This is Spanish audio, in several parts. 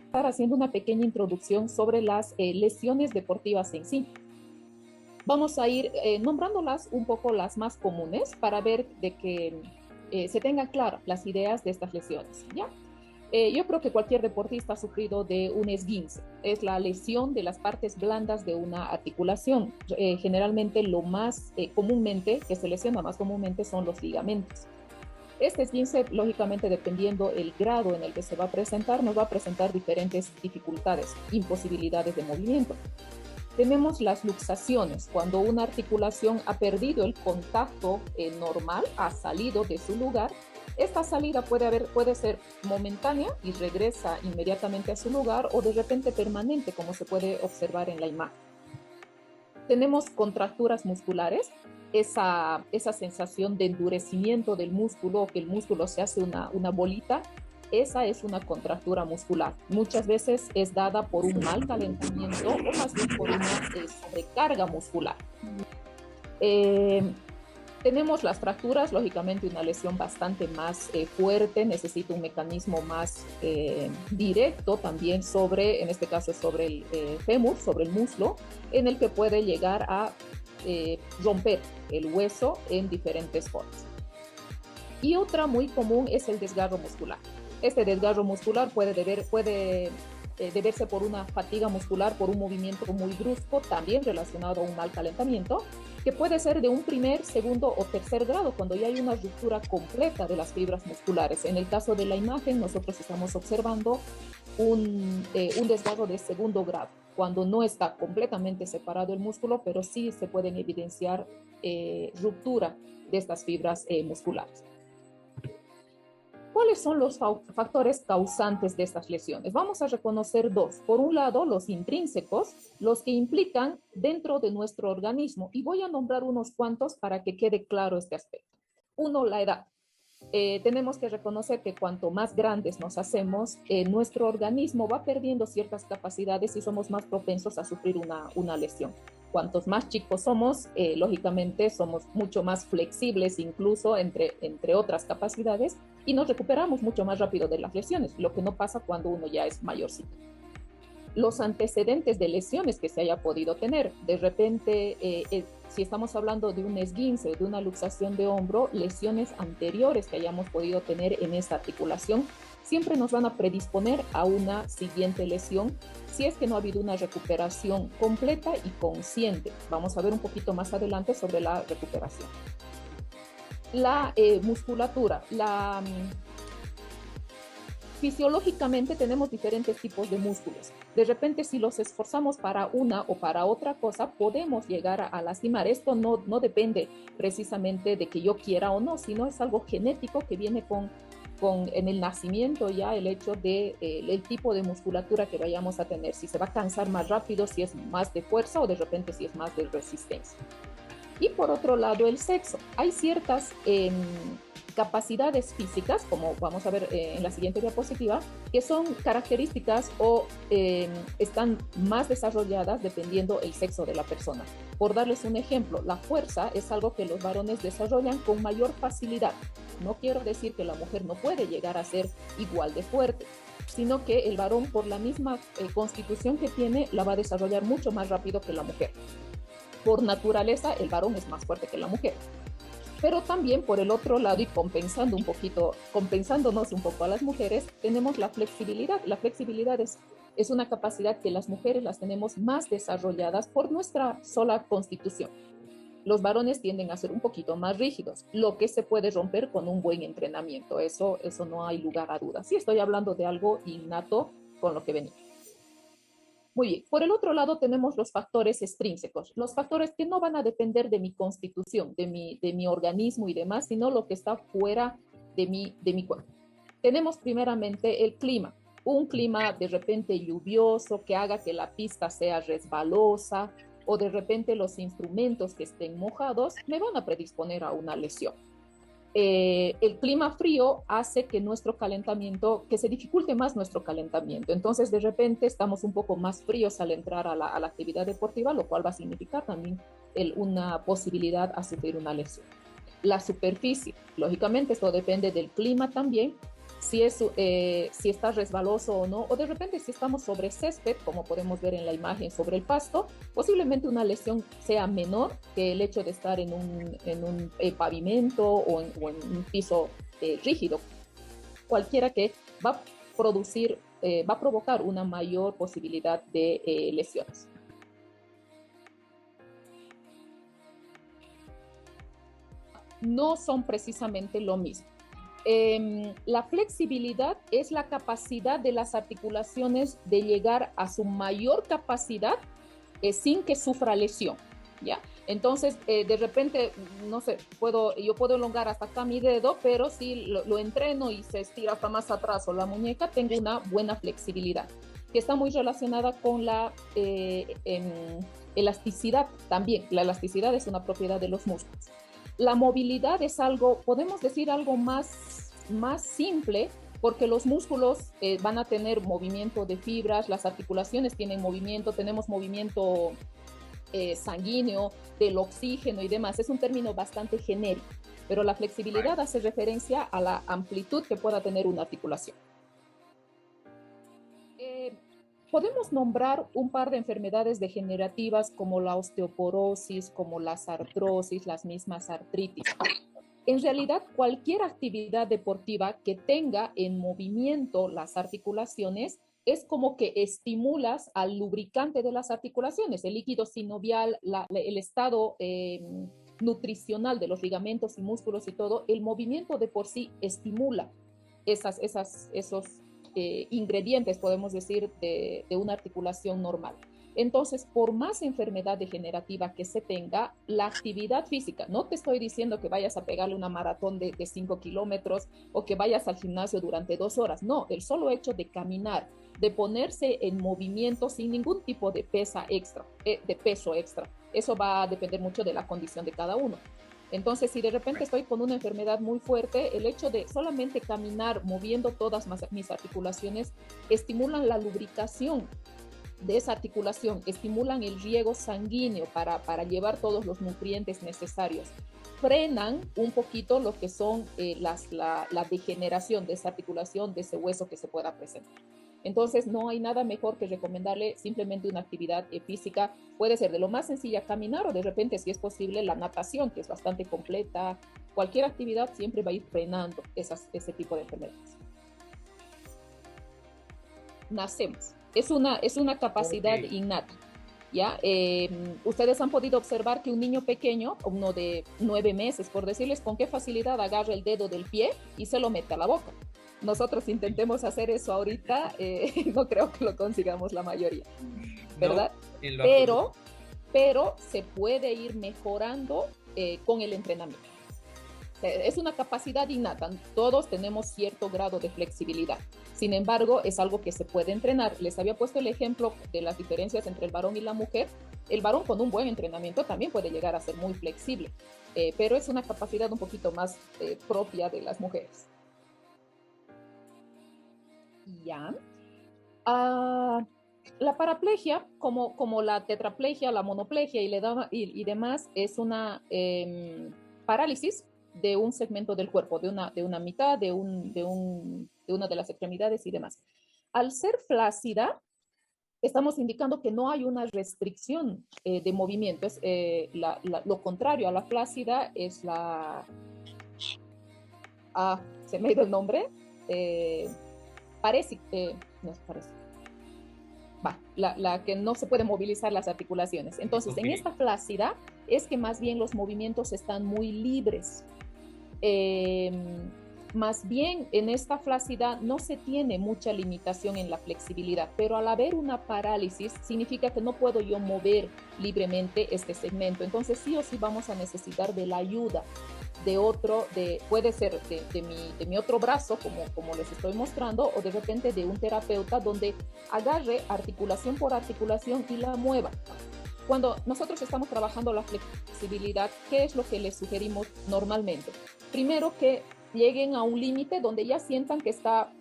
Estar haciendo una pequeña introducción sobre las lesiones deportivas en sí. Vamos a ir nombrándolas un poco las más comunes para ver de que se tengan claras las ideas de estas lesiones, ¿ya? Yo creo que cualquier deportista ha sufrido de un esguince. Es la lesión de las partes blandas de una articulación. Generalmente lo más comúnmente, que se lesiona más comúnmente, son los ligamentos. Este esguince, lógicamente, dependiendo el grado en el que se va a presentar, nos va a presentar diferentes dificultades, imposibilidades de movimiento. Tenemos las luxaciones, cuando una articulación ha perdido el contacto normal, ha salido de su lugar. Esta salida puede ser momentánea y regresa inmediatamente a su lugar, o de repente permanente, como se puede observar en la imagen. Tenemos contracturas musculares, esa sensación de endurecimiento del músculo, que el músculo se hace una bolita. Esa es una contractura muscular. Muchas veces es dada por un mal calentamiento o más bien por una sobrecarga muscular. Tenemos las fracturas, lógicamente una lesión bastante más fuerte, necesita un mecanismo más directo también en este caso sobre el fémur, sobre el muslo, en el que puede llegar a romper el hueso en diferentes formas. Y otra muy común es el desgarro muscular. Este desgarro muscular puede deberse por una fatiga muscular, por un movimiento muy brusco, también relacionado a un mal calentamiento, que puede ser de un primer, segundo o tercer grado, cuando ya hay una ruptura completa de las fibras musculares. En el caso de la imagen, nosotros estamos observando un desgarro de segundo grado, cuando no está completamente separado el músculo, pero sí se pueden evidenciar ruptura de estas fibras musculares. ¿Cuáles son los factores causantes de estas lesiones? Vamos a reconocer dos. Por un lado, los intrínsecos, los que implican dentro de nuestro organismo. Y voy a nombrar unos cuantos para que quede claro este aspecto. Uno, la edad. Tenemos que reconocer que cuanto más grandes nos hacemos, nuestro organismo va perdiendo ciertas capacidades y somos más propensos a sufrir una lesión. Cuantos más chicos somos, lógicamente somos mucho más flexibles, incluso entre otras capacidades, y nos recuperamos mucho más rápido de las lesiones, lo que no pasa cuando uno ya es mayorcito. Los antecedentes de lesiones que se haya podido tener, de repente, si estamos hablando de un esguince, de una luxación de hombro, lesiones anteriores que hayamos podido tener en esa articulación, siempre nos van a predisponer a una siguiente lesión si es que no ha habido una recuperación completa y consciente. Vamos a ver un poquito más adelante sobre la recuperación. La musculatura, fisiológicamente tenemos diferentes tipos de músculos. De repente, si los esforzamos para una o para otra cosa, podemos llegar a lastimar. Esto no depende precisamente de que yo quiera o no, sino es algo genético que viene en el nacimiento, ya el hecho de el tipo de musculatura que vayamos a tener, si se va a cansar más rápido, si es más de fuerza o de repente si es más de resistencia. Y por otro lado, el sexo. Hay ciertas capacidades físicas, como vamos a ver en la siguiente diapositiva, que son características o están más desarrolladas dependiendo el sexo de la persona. Por darles un ejemplo, la fuerza es algo que los varones desarrollan con mayor facilidad. No quiero decir que la mujer no puede llegar a ser igual de fuerte, sino que el varón, por la misma constitución que tiene, la va a desarrollar mucho más rápido que la mujer. Por naturaleza, el varón es más fuerte que la mujer. Pero también por el otro lado, y compensándonos un poco a las mujeres, tenemos la flexibilidad. La flexibilidad es una capacidad que las mujeres las tenemos más desarrolladas por nuestra sola constitución. Los varones tienden a ser un poquito más rígidos, lo que se puede romper con un buen entrenamiento. Eso no hay lugar a dudas. Sí, estoy hablando de algo innato con lo que venimos. Muy bien, por el otro lado tenemos los factores extrínsecos, los factores que no van a depender de mi constitución, de mi organismo y demás, sino lo que está fuera de mi cuerpo. Tenemos primeramente el clima, un clima de repente lluvioso que haga que la pista sea resbalosa, o de repente los instrumentos que estén mojados me van a predisponer a una lesión. el clima frío hace que nuestro calentamiento, que se dificulte más nuestro calentamiento. Entonces, de repente, estamos un poco más fríos al entrar a la actividad deportiva, lo cual va a significar también una posibilidad a sufrir una lesión. La superficie, lógicamente, esto depende del clima también, si está resbaloso o no, o de repente si estamos sobre césped, como podemos ver en la imagen sobre el pasto, posiblemente una lesión sea menor que el hecho de estar en un pavimento o en un piso rígido, cualquiera que va a va a provocar una mayor posibilidad de lesiones. No son precisamente lo mismo. La flexibilidad es la capacidad de las articulaciones de llegar a su mayor capacidad sin que sufra lesión, ¿ya? Entonces, de repente, no sé, yo puedo elongar hasta acá mi dedo, pero si lo entreno y se estira hasta más atrás o la muñeca, tengo una buena flexibilidad, que está muy relacionada con la elasticidad también. La elasticidad es una propiedad de los músculos. La movilidad es algo, podemos decir algo más simple, porque los músculos van a tener movimiento de fibras, las articulaciones tienen movimiento, tenemos movimiento sanguíneo, del oxígeno y demás. Es un término bastante genérico, pero la flexibilidad hace referencia a la amplitud que pueda tener una articulación. Podemos nombrar un par de enfermedades degenerativas como la osteoporosis, como las artrosis, las mismas artritis. En realidad, cualquier actividad deportiva que tenga en movimiento las articulaciones es como que estimulas al lubricante de las articulaciones, el líquido sinovial, el estado nutricional de los ligamentos y músculos y todo. El movimiento de por sí estimula esos ingredientes, podemos decir, de una articulación normal. Entonces, por más enfermedad degenerativa que se tenga, la actividad física, no te estoy diciendo que vayas a pegarle una maratón de 5 kilómetros o que vayas al gimnasio durante 2 horas, no, el solo hecho de caminar, de ponerse en movimiento sin ningún tipo de peso extra, eso va a depender mucho de la condición de cada uno. Entonces, si de repente estoy con una enfermedad muy fuerte, el hecho de solamente caminar moviendo todas mis articulaciones estimulan la lubricación de esa articulación, estimulan el riego sanguíneo para llevar todos los nutrientes necesarios, frenan un poquito lo que son la degeneración de esa articulación, de ese hueso que se pueda presentar. Entonces, no hay nada mejor que recomendarle simplemente una actividad física. Puede ser de lo más sencilla caminar o de repente, si es posible, la natación, que es bastante completa. Cualquier actividad siempre va a ir frenando ese tipo de enfermedades. Nacemos. Es una capacidad innata, ¿ya? Ustedes han podido observar que un niño pequeño, uno de 9 meses, por decirles, con qué facilidad agarra el dedo del pie y se lo mete a la boca. Nosotros intentemos hacer eso ahorita, no creo que lo consigamos la mayoría, ¿verdad? No, pero se puede ir mejorando con el entrenamiento. Es una capacidad innata, todos tenemos cierto grado de flexibilidad. Sin embargo, es algo que se puede entrenar. Les había puesto el ejemplo de las diferencias entre el varón y la mujer. El varón con un buen entrenamiento también puede llegar a ser muy flexible, pero es una capacidad un poquito más propia de las mujeres. Ya. La paraplegia, como la tetraplegia, la monoplegia y demás, es una parálisis de un segmento del cuerpo, de una mitad, de una de las extremidades y demás. Al ser flácida, estamos indicando que no hay una restricción de movimiento. Lo contrario a la flácida es se me ha ido el nombre. La que no se puede movilizar las articulaciones. Entonces, en esta flácida es que más bien los movimientos están muy libres. Más bien en esta flacidad no se tiene mucha limitación en la flexibilidad, pero al haber una parálisis significa que no puedo yo mover libremente este segmento. Entonces sí o sí vamos a necesitar de la ayuda puede ser de mi otro brazo, como les estoy mostrando, o de repente de un terapeuta donde agarre articulación por articulación y la mueva. cuando nosotros estamos trabajando la flexibilidad, ¿qué es lo que les sugerimos normalmente? Primero, que lleguen a un límite donde ya sientan que,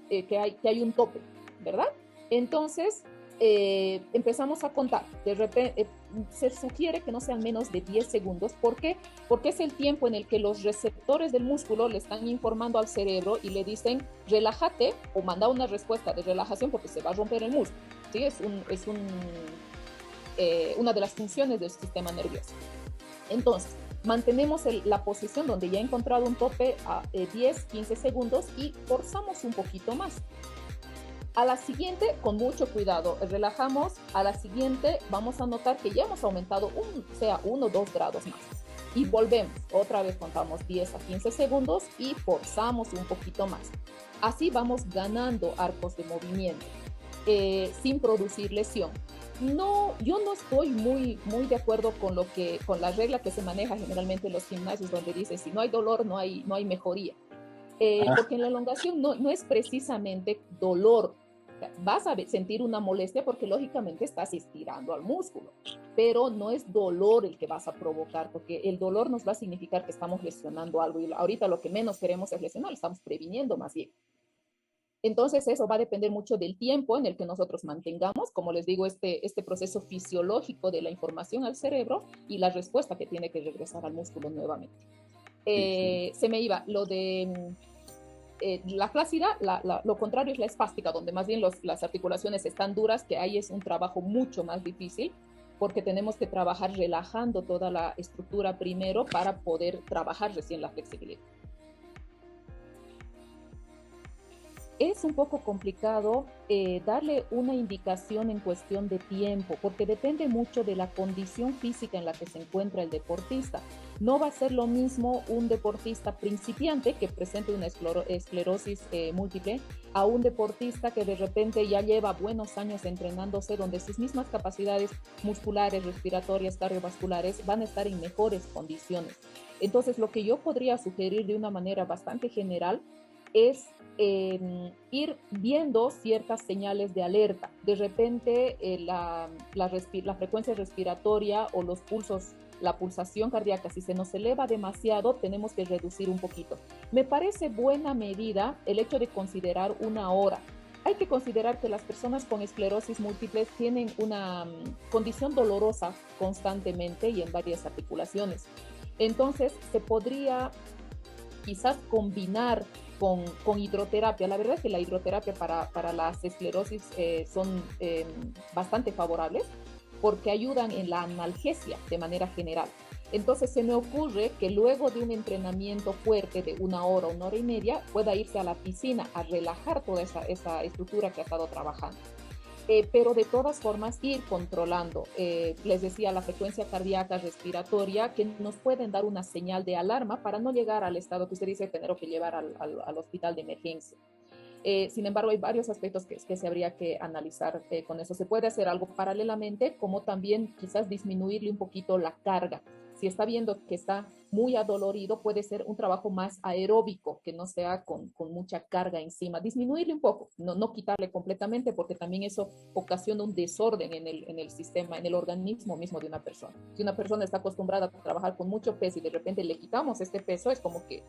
que hay un tope, ¿verdad? Entonces, empezamos a contar. De repente, se sugiere que no sean menos de 10 segundos. ¿Por qué? Porque es el tiempo en el que los receptores del músculo le están informando al cerebro y le dicen, relájate, o manda una respuesta de relajación porque se va a romper el músculo. ¿Sí? Una de las funciones del sistema nervioso. Entonces, mantenemos la posición donde ya he encontrado un tope a 10, 15 segundos y forzamos un poquito más. A la siguiente, con mucho cuidado, relajamos. A la siguiente, vamos a notar que ya hemos aumentado 1 o 2 grados más. Y volvemos. Otra vez contamos 10 a 15 segundos y forzamos un poquito más. Así vamos ganando arcos de movimiento sin producir lesión. Yo no estoy muy de acuerdo con la regla que se maneja generalmente en los gimnasios, donde dice, si no hay dolor, no hay mejoría. Porque en la elongación no es precisamente dolor. Vas a sentir una molestia porque lógicamente estás estirando al músculo, pero no es dolor el que vas a provocar, porque el dolor nos va a significar que estamos lesionando algo, y ahorita lo que menos queremos es lesionar, estamos previniendo más bien. Entonces eso va a depender mucho del tiempo en el que nosotros mantengamos, como les digo, este proceso fisiológico de la información al cerebro y la respuesta que tiene que regresar al músculo nuevamente. Se me iba lo de la flácida, lo contrario es la espástica, donde más bien las articulaciones están duras, que ahí es un trabajo mucho más difícil, porque tenemos que trabajar relajando toda la estructura primero para poder trabajar recién la flexibilidad. Es un poco complicado darle una indicación en cuestión de tiempo, porque depende mucho de la condición física en la que se encuentra el deportista. No va a ser lo mismo un deportista principiante que presente una esclerosis múltiple a un deportista que de repente ya lleva buenos años entrenándose, donde sus mismas capacidades musculares, respiratorias, cardiovasculares van a estar en mejores condiciones. Entonces, lo que yo podría sugerir de una manera bastante general es ir viendo ciertas señales de alerta. De repente la frecuencia respiratoria o los pulsos, la pulsación cardíaca, si se nos eleva demasiado, tenemos que reducir un poquito. Me parece buena medida el hecho de considerar 1 hora. Hay que considerar que las personas con esclerosis múltiples tienen una condición dolorosa constantemente y en varias articulaciones. Entonces, se podría quizás combinar con hidroterapia. La verdad es que la hidroterapia para las esclerosis son bastante favorables porque ayudan en la analgesia de manera general. Entonces se me ocurre que luego de un entrenamiento fuerte de 1 hora, 1 hora y media, pueda irse a la piscina a relajar toda esa estructura que ha estado trabajando. Pero de todas formas ir controlando, les decía, la frecuencia cardíaca, respiratoria, que nos pueden dar una señal de alarma para no llegar al estado que usted dice, tener que llevar al hospital de emergencia. Sin embargo, hay varios aspectos que se habría que analizar con eso. Se puede hacer algo paralelamente, como también quizás disminuirle un poquito la carga. Si está viendo que está muy adolorido, puede ser un trabajo más aeróbico, que no sea con mucha carga encima. Disminuirle un poco, no quitarle completamente, porque también eso ocasiona un desorden en el sistema, en el organismo mismo de una persona. Si una persona está acostumbrada a trabajar con mucho peso y de repente le quitamos este peso, es como que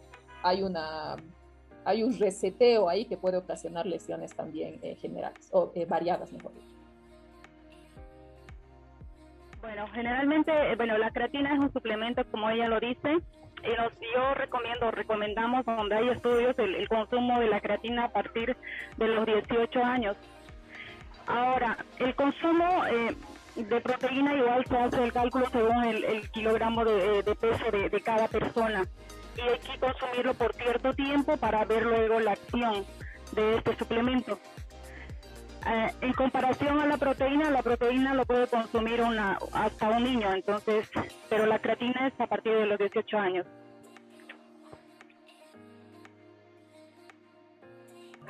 hay un reseteo ahí que puede ocasionar lesiones también generales, o variadas, mejor dicho. Bueno, generalmente, la creatina es un suplemento, como ella lo dice, y yo recomendamos, donde hay estudios, el consumo de la creatina a partir de los 18 años. Ahora, el consumo de proteína igual se hace el cálculo según el kilogramo de peso de cada persona, y hay que consumirlo por cierto tiempo para ver luego la acción de este suplemento. En comparación a la proteína lo puede consumir hasta un niño, entonces, pero la creatina es a partir de los 18 años.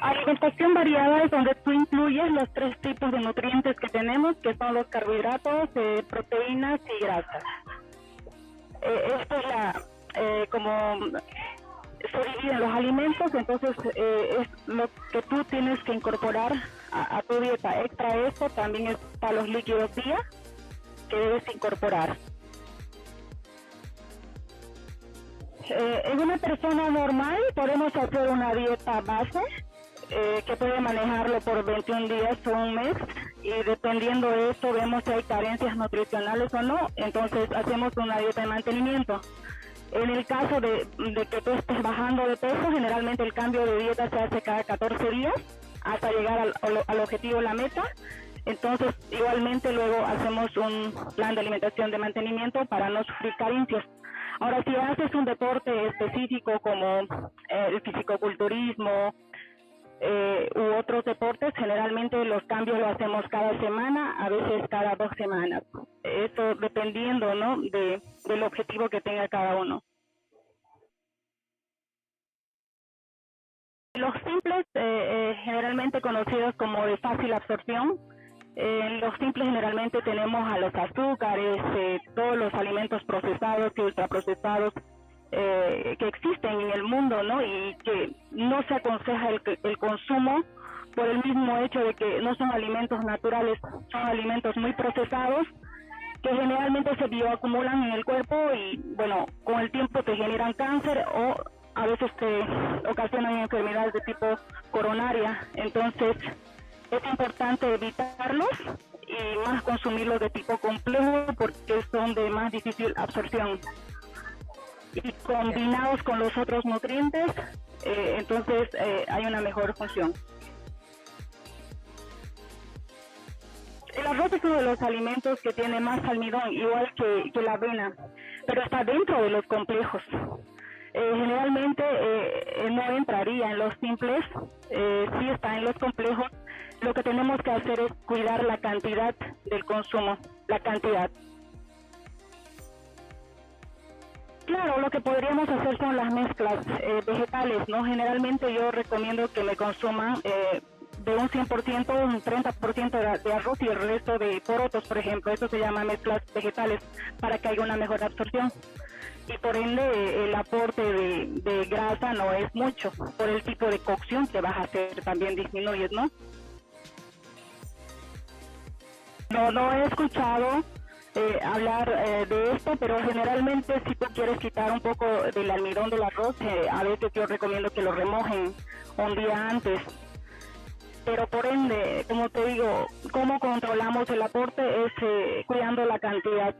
Alimentación variada es donde tú incluyes los 3 tipos de nutrientes que tenemos, que son los carbohidratos, proteínas y grasas. Esto es como se dividen los alimentos, entonces es lo que tú tienes que incorporar a tu dieta. Extra eso también está los líquidos día, que debes incorporar. En una persona normal podemos hacer una dieta base que puede manejarlo por 21 días o un mes, y dependiendo de esto vemos si hay carencias nutricionales o no, entonces hacemos una dieta de mantenimiento. En el caso de que tú estés bajando de peso, generalmente el cambio de dieta se hace cada 14 días hasta llegar al objetivo, la meta. Entonces, igualmente luego hacemos un plan de alimentación de mantenimiento para no sufrir carencias. Ahora, si haces un deporte específico como el fisicoculturismo u otros deportes, generalmente los cambios los hacemos cada semana, a veces cada 2 semanas. Eso dependiendo, ¿no?, del objetivo que tenga cada uno. Los simples, generalmente conocidos como de fácil absorción, los simples generalmente tenemos a los azúcares, todos los alimentos procesados y ultraprocesados que existen en el mundo, ¿no? Y que no se aconseja el consumo por el mismo hecho de que no son alimentos naturales, son alimentos muy procesados que generalmente se bioacumulan en el cuerpo y, bueno, con el tiempo te generan cáncer o a veces te ocasionan enfermedades de tipo coronaria. Entonces es importante evitarlos y más consumirlos de tipo complejo porque son de más difícil absorción. Y combinados con los otros nutrientes, entonces hay una mejor función. El arroz es uno de los alimentos que tiene más almidón, igual que la avena, pero está dentro de los complejos. Generalmente no entraría en los simples, sí está en los complejos. Lo que tenemos que hacer es cuidar la cantidad del consumo, la cantidad. Claro, lo que podríamos hacer son las mezclas vegetales, ¿no? Generalmente yo recomiendo que me consuman de un 100%, un 30% de arroz y el resto de porotos, por ejemplo. Eso se llama mezclas vegetales para que haya una mejor absorción. Y por ende el aporte de grasa no es mucho, por el tipo de cocción que vas a hacer también disminuyes, ¿no? No he escuchado hablar de esto, pero generalmente si tú quieres quitar un poco del almidón del arroz, a veces yo recomiendo que lo remojen un día antes. Pero por ende, como te digo, cómo controlamos el aporte es cuidando la cantidad.